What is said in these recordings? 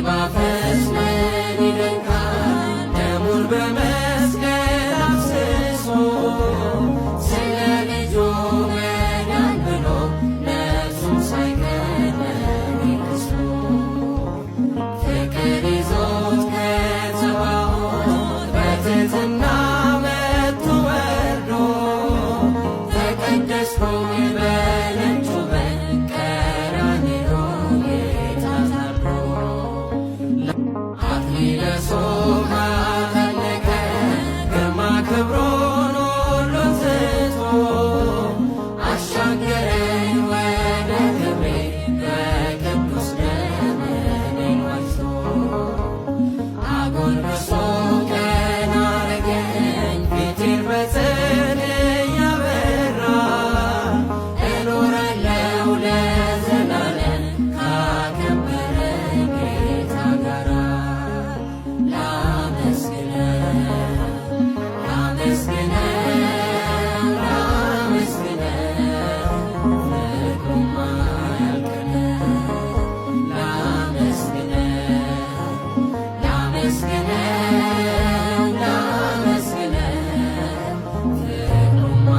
ማፈስ ምን ይደንቃል ደሙን በመስቀል አፍስሶ ስለ ልጁ መዳን ብሎ ነፍሱን ሳይቀር ለግሶ ፍቅር ይዞት ከጸባዖት በትሕትና መጥቶ ወርዶ ተቀደስኩኝ በነጩ በቀራንዮ ጌታ ታርዶ አክሊለ ሦክ አጠለቀ ግርማ ክብሩን ሁሉን ትቶ አሻገረኝ ወደ ክብሬ በቅዱስ ደሙ እኔን ዋጅቶ አጎንብሶ ቀና አረገኝ ፊቴን በጽድቅ እያበራ እኖራለሁ ለዘላለም ካከበረኝ ጌታ ጋራ ላመስግነው ፍቅሩማ ያልቅነው ፍቅሩማ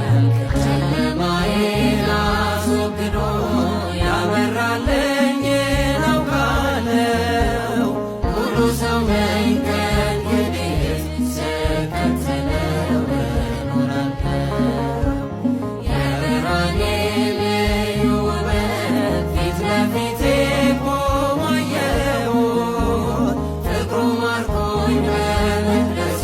ያልቅነው ጨለማዬን አስወግዶ ያበራልኝን አውቃለሁ ሙሉ ሰው ነኝ ከእንግዲህ ስከተለው እኖራለሁ የብርሃኔ ልዩ ውበት ፊት ለፊቴ ቆሞ አየሁት ፍቅሩ ማርኮኝ በመቅደሱ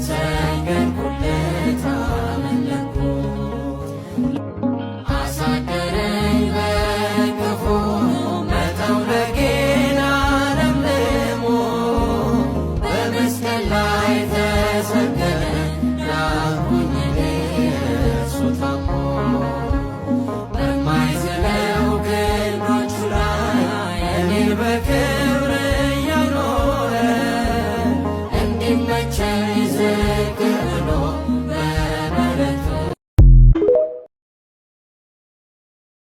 ሰገድኩለት አመለኩት አሳደረኝ በክፉ መጠውለጌን አለምልሞ በመስቀል ላይ ተሰቀለ ዳንኩኝ እኔ እርሱ ታሞ በማይዝለው ክንዶቹ ላይ እኔን በክብር እያኖረ እንዲመቸኝ